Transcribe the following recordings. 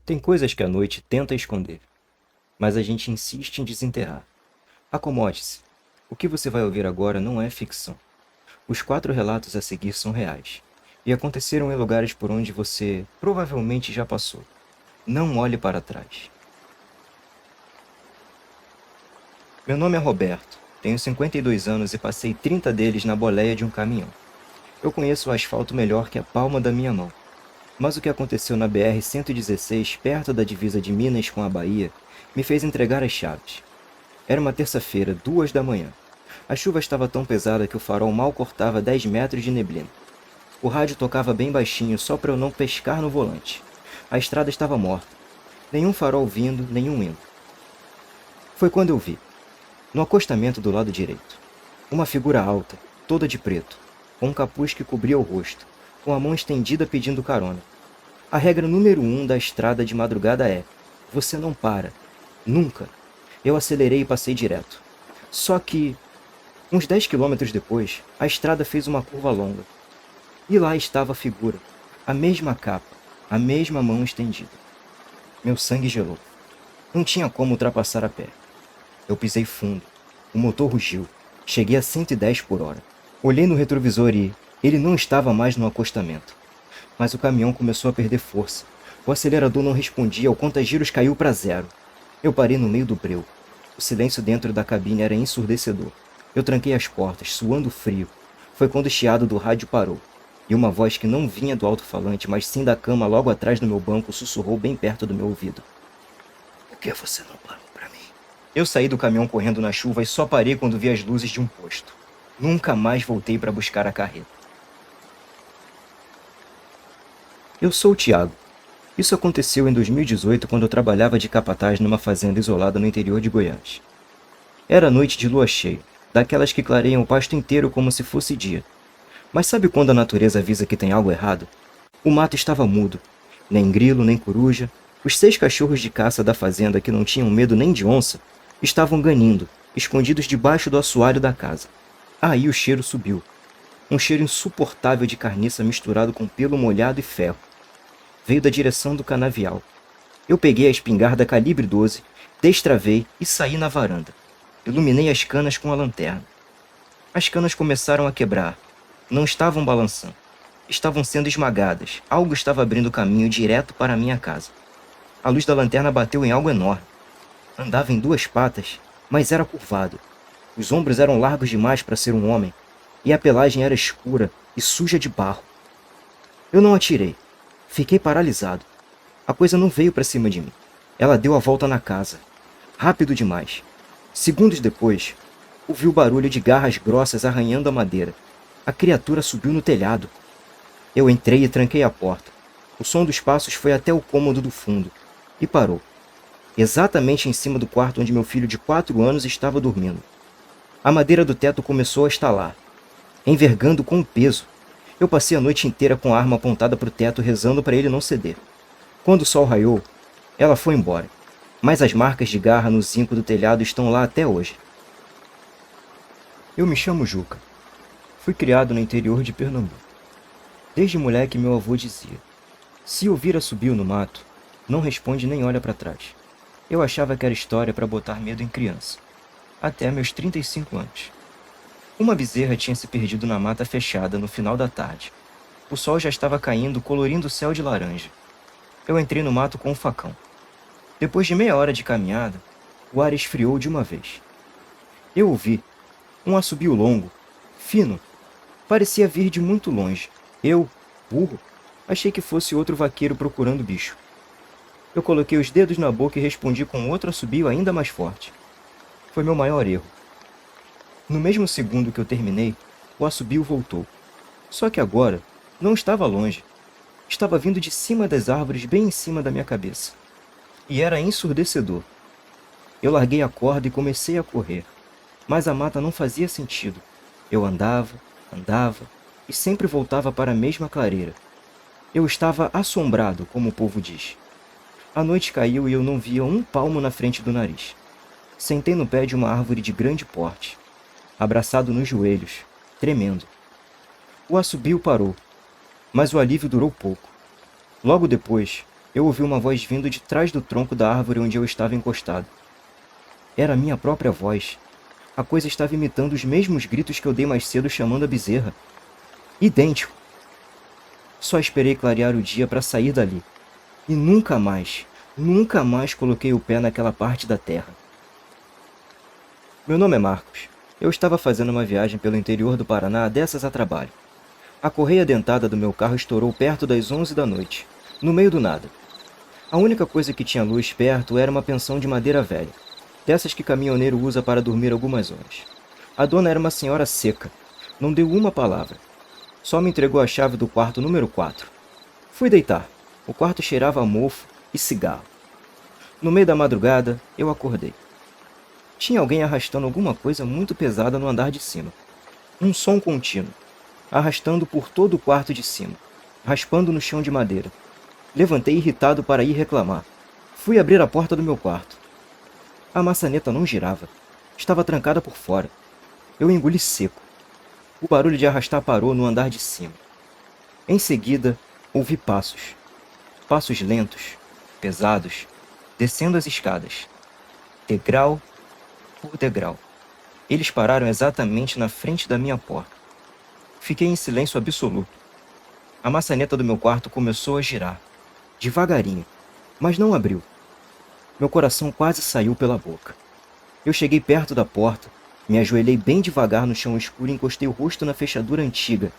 Tem coisas que a noite tenta esconder, mas a gente insiste em desenterrar. Acomode-se. O que você vai ouvir agora não é ficção. Os 4 relatos a seguir são reais e aconteceram em lugares por onde você provavelmente já passou. Não olhe para trás. Meu nome é Roberto, tenho 52 anos e passei 30 deles na boleia de um caminhão. Eu conheço o asfalto melhor que a palma da minha mão. Mas o que aconteceu na BR-116, perto da divisa de Minas com a Bahia, me fez entregar as chaves. Era uma terça-feira, 2 da manhã. A chuva estava tão pesada que o farol mal cortava 10 metros de neblina. O rádio tocava bem baixinho só para eu não pescar no volante. A estrada estava morta. Nenhum farol vindo, nenhum indo. Foi quando eu vi, no acostamento do lado direito, uma figura alta, toda de preto, com um capuz que cobria o rosto, com a mão estendida pedindo carona. A regra número 1 da estrada de madrugada é: você não para. Nunca. Eu acelerei e passei direto. Só que, uns 10 quilômetros depois, a estrada fez uma curva longa. E lá estava a figura, a mesma capa, a mesma mão estendida. Meu sangue gelou. Não tinha como ultrapassar a pé. Eu pisei fundo. O motor rugiu. Cheguei a 110 por hora. Olhei no retrovisor e ele não estava mais no acostamento. Mas o caminhão começou a perder força. O acelerador não respondia, o conta-giros caiu para 0. Eu parei no meio do breu. O silêncio dentro da cabine era ensurdecedor. Eu tranquei as portas, suando frio. Foi quando o chiado do rádio parou. E uma voz que não vinha do alto-falante, mas sim da cama logo atrás do meu banco, sussurrou bem perto do meu ouvido. Por que você não parou para mim? Eu saí do caminhão correndo na chuva e só parei quando vi as luzes de um posto. Nunca mais voltei para buscar a carreta. Eu sou o Tiago. Isso aconteceu em 2018 quando eu trabalhava de capataz numa fazenda isolada no interior de Goiás. Era noite de lua cheia, daquelas que clareiam o pasto inteiro como se fosse dia. Mas sabe quando a natureza avisa que tem algo errado? O mato estava mudo. Nem grilo, nem coruja. Os 6 cachorros de caça da fazenda, que não tinham medo nem de onça, estavam ganindo, escondidos debaixo do assoalho da casa. Aí o cheiro subiu. Um cheiro insuportável de carniça misturado com pelo molhado e ferro. Veio da direção do canavial. Eu peguei a espingarda calibre 12, destravei e saí na varanda. Iluminei as canas com a lanterna. As canas começaram a quebrar. Não estavam balançando. Estavam sendo esmagadas. Algo estava abrindo caminho direto para a minha casa. A luz da lanterna bateu em algo enorme. Andava em 2 patas, mas era curvado. Os ombros eram largos demais para ser um homem, e a pelagem era escura e suja de barro. Eu não atirei. Fiquei paralisado. A coisa não veio para cima de mim. Ela deu a volta na casa. Rápido demais. Segundos depois, ouvi o barulho de garras grossas arranhando a madeira. A criatura subiu no telhado. Eu entrei e tranquei a porta. O som dos passos foi até o cômodo do fundo. E parou. Exatamente em cima do quarto onde meu filho de 4 anos estava dormindo. A madeira do teto começou a estalar, envergando com o peso. Eu passei a noite inteira com a arma apontada para o teto, rezando para ele não ceder. Quando o sol raiou, ela foi embora. Mas as marcas de garra no zinco do telhado estão lá até hoje. Eu me chamo Juca. Fui criado no interior de Pernambuco. Desde moleque meu avô dizia: se ouvir assobio no mato, não responde nem olha para trás. Eu achava que era história para botar medo em criança. Até meus 35 anos. Uma bezerra tinha se perdido na mata fechada no final da tarde. O sol já estava caindo, colorindo o céu de laranja. Eu entrei no mato com um facão. Depois de meia hora de caminhada, o ar esfriou de uma vez. Eu ouvi um assobio longo, fino. Parecia vir de muito longe. Eu, burro, achei que fosse outro vaqueiro procurando bicho. Eu coloquei os dedos na boca e respondi com outro assobio ainda mais forte. Foi meu maior erro. No mesmo segundo que eu terminei, o assobio voltou. Só que agora, não estava longe. Estava vindo de cima das árvores, bem em cima da minha cabeça. E era ensurdecedor. Eu larguei a corda e comecei a correr. Mas a mata não fazia sentido. Eu andava e sempre voltava para a mesma clareira. Eu estava assombrado, como o povo diz. A noite caiu e eu não via um palmo na frente do nariz. Sentei no pé de uma árvore de grande porte, abraçado nos joelhos, tremendo. O assobio parou, mas o alívio durou pouco. Logo depois, Eu ouvi uma voz vindo de trás do tronco da árvore onde eu estava encostado. Era a minha própria voz. A coisa estava imitando os mesmos gritos que eu dei mais cedo chamando a bezerra. Idêntico. Só esperei clarear o dia para sair dali. E nunca mais coloquei o pé naquela parte da terra. Meu nome é Marcos. Eu estava fazendo uma viagem pelo interior do Paraná dessas a trabalho. A correia dentada do meu carro estourou perto das 11 da noite, no meio do nada. A única coisa que tinha luz perto era uma pensão de madeira velha, dessas que caminhoneiro usa para dormir algumas horas. A dona era uma senhora seca, não deu uma palavra. Só me entregou a chave do quarto número 4. Fui deitar. O quarto cheirava a mofo e cigarro. No meio da madrugada, eu acordei. Tinha alguém arrastando alguma coisa muito pesada no andar de cima. Um som contínuo, arrastando por todo o quarto de cima, raspando no chão de madeira. Levantei irritado para ir reclamar. Fui abrir a porta do meu quarto. A maçaneta não girava. Estava trancada por fora. Eu engoli seco. O barulho de arrastar parou no andar de cima. Em seguida, ouvi passos. Passos lentos, pesados, descendo as escadas. Degrau por degrau. Eles pararam exatamente na frente da minha porta. Fiquei em silêncio absoluto. A maçaneta do meu quarto começou a girar, devagarinho, mas não abriu. Meu coração quase saiu pela boca. Eu cheguei perto da porta, me ajoelhei bem devagar no chão escuro e encostei o rosto na fechadura antiga,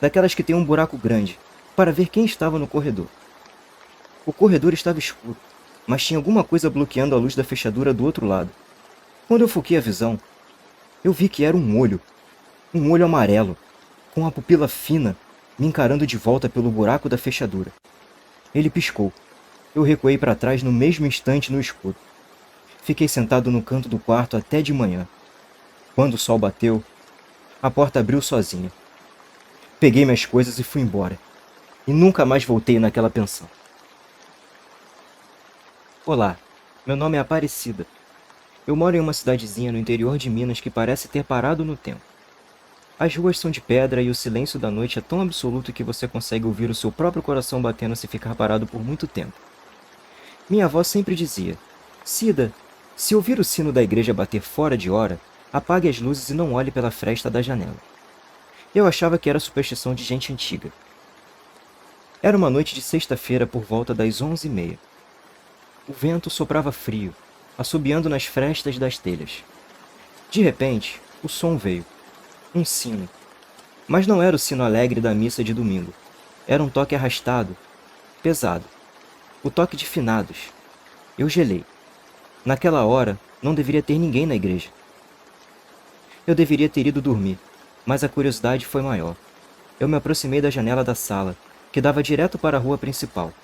daquelas que tem um buraco grande, para ver quem estava no corredor. O corredor estava escuro, mas tinha alguma coisa bloqueando a luz da fechadura do outro lado. Quando eu foquei a visão, eu vi que era um olho amarelo, com a pupila fina, me encarando de volta pelo buraco da fechadura. Ele piscou. Eu recuei para trás no mesmo instante no escuro. Fiquei sentado no canto do quarto até de manhã. Quando o sol bateu, a porta abriu sozinha. Peguei minhas coisas e fui embora. E nunca mais voltei naquela pensão. Olá, meu nome é Aparecida. Eu moro em uma cidadezinha no interior de Minas que parece ter parado no tempo. As ruas são de pedra e o silêncio da noite é tão absoluto que você consegue ouvir o seu próprio coração batendo se ficar parado por muito tempo. Minha avó sempre dizia: Cida, se ouvir o sino da igreja bater fora de hora, apague as luzes e não olhe pela fresta da janela. Eu achava que era superstição de gente antiga. Era uma noite de sexta-feira por volta das 11h30. O vento soprava frio, assobiando nas frestas das telhas. De repente, o som veio. Um sino. Mas não era o sino alegre da missa de domingo. Era um toque arrastado, pesado. O toque de finados. Eu gelei. Naquela hora, não deveria ter ninguém na igreja. Eu deveria ter ido dormir, mas a curiosidade foi maior. Eu me aproximei da janela da sala, que dava direto para a rua principal.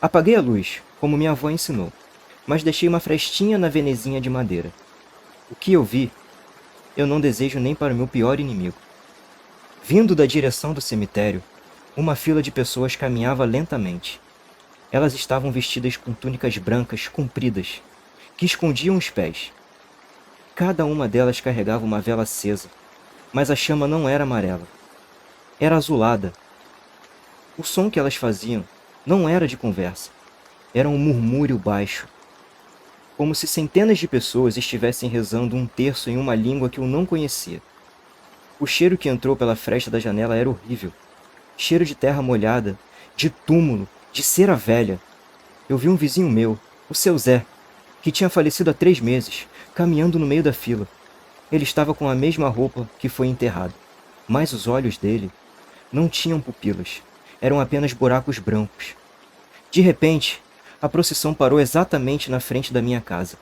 Apaguei a luz, como minha avó ensinou, mas deixei uma frestinha na venezinha de madeira. O que eu vi, eu não desejo nem para o meu pior inimigo. Vindo da direção do cemitério, uma fila de pessoas caminhava lentamente. Elas estavam vestidas com túnicas brancas compridas, que escondiam os pés. Cada uma delas carregava uma vela acesa, mas a chama não era amarela. Era azulada. O som que elas faziam não era de conversa. Era um murmúrio baixo, como se centenas de pessoas estivessem rezando um terço em uma língua que eu não conhecia. O cheiro que entrou pela fresta da janela era horrível. Cheiro de terra molhada, de túmulo, de cera velha. Eu vi um vizinho meu, o seu Zé, que tinha falecido há 3 meses, caminhando no meio da fila. Ele estava com a mesma roupa que foi enterrado, mas os olhos dele não tinham pupilas, eram apenas buracos brancos. De repente, a procissão parou exatamente na frente da minha casa.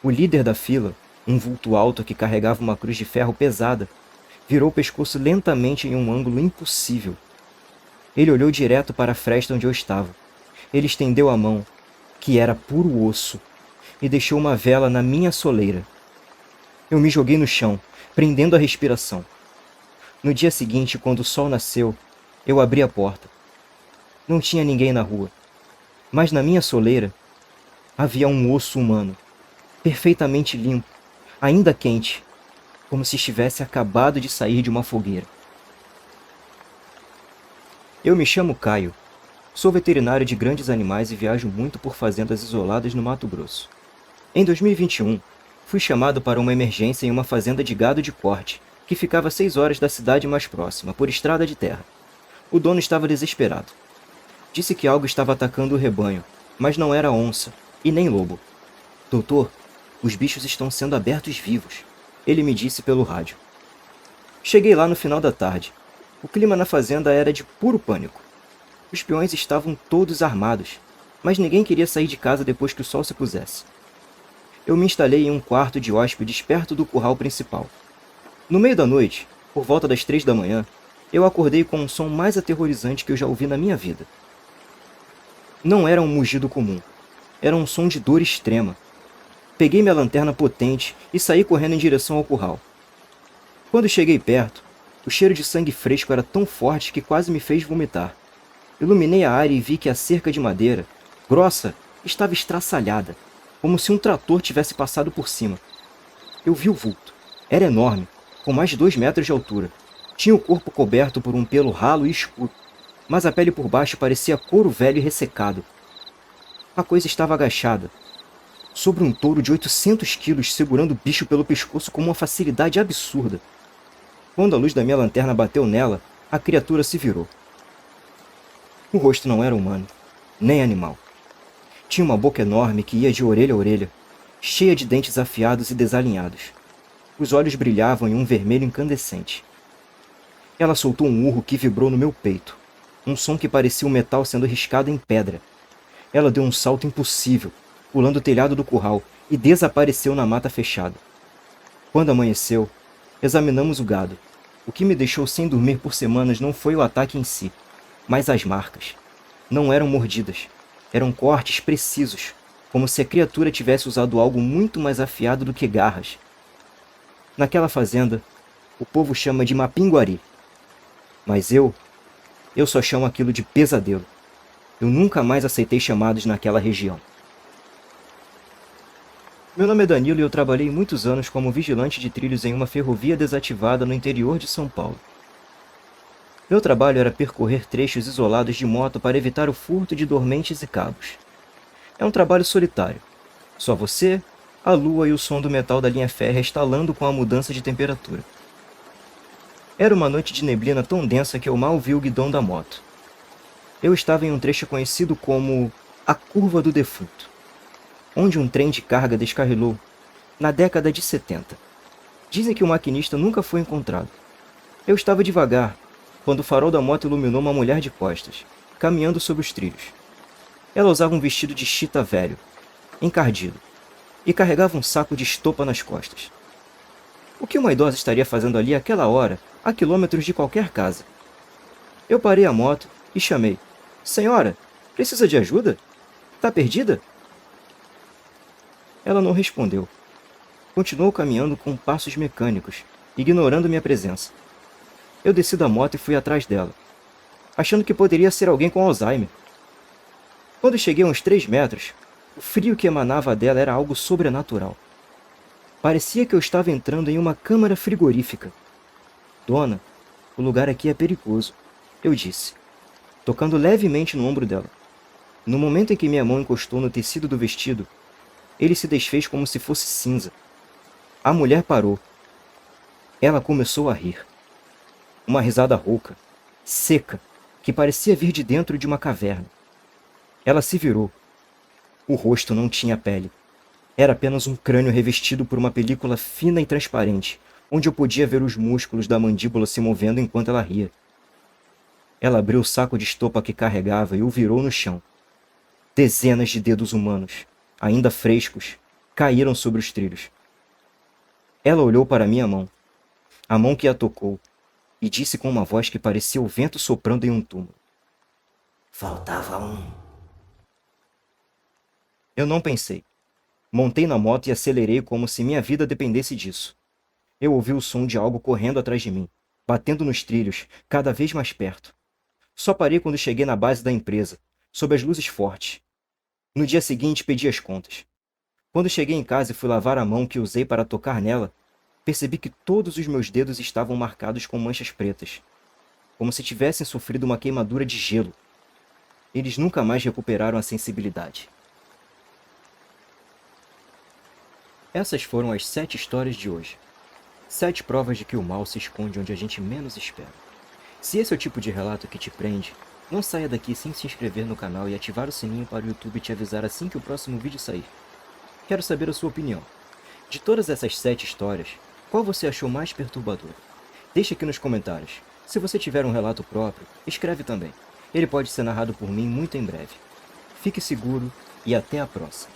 O líder da fila, um vulto alto que carregava uma cruz de ferro pesada, virou o pescoço lentamente em um ângulo impossível. Ele olhou direto para a fresta onde eu estava. Ele estendeu a mão, que era puro osso, e deixou uma vela na minha soleira. Eu me joguei no chão, prendendo a respiração. No dia seguinte, quando o sol nasceu, eu abri a porta. Não tinha ninguém na rua. Mas na minha soleira havia um osso humano, perfeitamente limpo, ainda quente, como se estivesse acabado de sair de uma fogueira. Eu me chamo Caio. Sou veterinário de grandes animais e viajo muito por fazendas isoladas no Mato Grosso. Em 2021, fui chamado para uma emergência em uma fazenda de gado de corte, que ficava a 6 horas da cidade mais próxima, por estrada de terra. O dono estava desesperado. Disse que algo estava atacando o rebanho, mas não era onça e nem lobo. Doutor, os bichos estão sendo abertos vivos, ele me disse pelo rádio. Cheguei lá no final da tarde. O clima na fazenda era de puro pânico. Os peões estavam todos armados, mas ninguém queria sair de casa depois que o sol se pusesse. Eu me instalei em um quarto de hóspedes perto do curral principal. No meio da noite, por volta das 3 da manhã, eu acordei com um som mais aterrorizante que eu já ouvi na minha vida. Não era um mugido comum. Era um som de dor extrema. Peguei minha lanterna potente e saí correndo em direção ao curral. Quando cheguei perto, o cheiro de sangue fresco era tão forte que quase me fez vomitar. Iluminei a área e vi que a cerca de madeira, grossa, estava estraçalhada, como se um trator tivesse passado por cima. Eu vi o vulto. Era enorme, com mais de 2 metros de altura. Tinha o corpo coberto por um pelo ralo e escuro, mas a pele por baixo parecia couro velho e ressecado. A coisa estava agachada, sobre um touro de 800 quilos segurando o bicho pelo pescoço com uma facilidade absurda. Quando a luz da minha lanterna bateu nela, a criatura se virou. O rosto não era humano, nem animal. Tinha uma boca enorme que ia de orelha a orelha, cheia de dentes afiados e desalinhados. Os olhos brilhavam em um vermelho incandescente. Ela soltou um urro que vibrou no meu peito, um som que parecia o metal sendo riscado em pedra. Ela deu um salto impossível, pulando o telhado do curral, e desapareceu na mata fechada. Quando amanheceu, examinamos o gado. O que me deixou sem dormir por semanas não foi o ataque em si, mas as marcas. Não eram mordidas, eram cortes precisos, como se a criatura tivesse usado algo muito mais afiado do que garras. Naquela fazenda, o povo chama de mapinguari. Mas eu só chamo aquilo de pesadelo. Eu nunca mais aceitei chamados naquela região. Meu nome é Danilo e eu trabalhei muitos anos como vigilante de trilhos em uma ferrovia desativada no interior de São Paulo. Meu trabalho era percorrer trechos isolados de moto para evitar o furto de dormentes e cabos. É um trabalho solitário. Só você, a lua e o som do metal da linha férrea estalando com a mudança de temperatura. Era uma noite de neblina tão densa que eu mal vi o guidão da moto. Eu estava em um trecho conhecido como a Curva do Defunto, onde um trem de carga descarrilou na década de 70. Dizem que o maquinista nunca foi encontrado. Eu estava devagar, quando o farol da moto iluminou uma mulher de costas, caminhando sobre os trilhos. Ela usava um vestido de chita velho, encardido, e carregava um saco de estopa nas costas. O que uma idosa estaria fazendo ali àquela hora, a quilômetros de qualquer casa? Eu parei a moto e chamei. Senhora, precisa de ajuda? Tá perdida? Ela não respondeu. Continuou caminhando com passos mecânicos, ignorando minha presença. Eu desci da moto e fui atrás dela, achando que poderia ser alguém com Alzheimer. Quando cheguei a uns 3 metros, o frio que emanava dela era algo sobrenatural. Parecia que eu estava entrando em uma câmara frigorífica. Dona, o lugar aqui é perigoso, eu disse, tocando levemente no ombro dela. No momento em que minha mão encostou no tecido do vestido, ele se desfez como se fosse cinza. A mulher parou. Ela começou a rir. Uma risada rouca, seca, que parecia vir de dentro de uma caverna. Ela se virou. O rosto não tinha pele. Era apenas um crânio revestido por uma película fina e transparente, onde eu podia ver os músculos da mandíbula se movendo enquanto ela ria. Ela abriu o saco de estopa que carregava e o virou no chão. Dezenas de dedos humanos, ainda frescos, caíram sobre os trilhos. Ela olhou para minha mão, a mão que a tocou, e disse com uma voz que parecia o vento soprando em um túmulo. Faltava um. Eu não pensei. Montei na moto e acelerei como se minha vida dependesse disso. Eu ouvi o som de algo correndo atrás de mim, batendo nos trilhos, cada vez mais perto. Só parei quando cheguei na base da empresa, sob as luzes fortes. No dia seguinte, pedi as contas. Quando cheguei em casa e fui lavar a mão que usei para tocar nela, percebi que todos os meus dedos estavam marcados com manchas pretas, como se tivessem sofrido uma queimadura de gelo. Eles nunca mais recuperaram a sensibilidade. Essas foram as 7 histórias de hoje. 7 provas de que o mal se esconde onde a gente menos espera. Se esse é o tipo de relato que te prende, não saia daqui sem se inscrever no canal e ativar o sininho para o YouTube te avisar assim que o próximo vídeo sair. Quero saber a sua opinião. De todas essas 7 histórias, qual você achou mais perturbador? Deixe aqui nos comentários. Se você tiver um relato próprio, escreve também. Ele pode ser narrado por mim muito em breve. Fique seguro e até a próxima.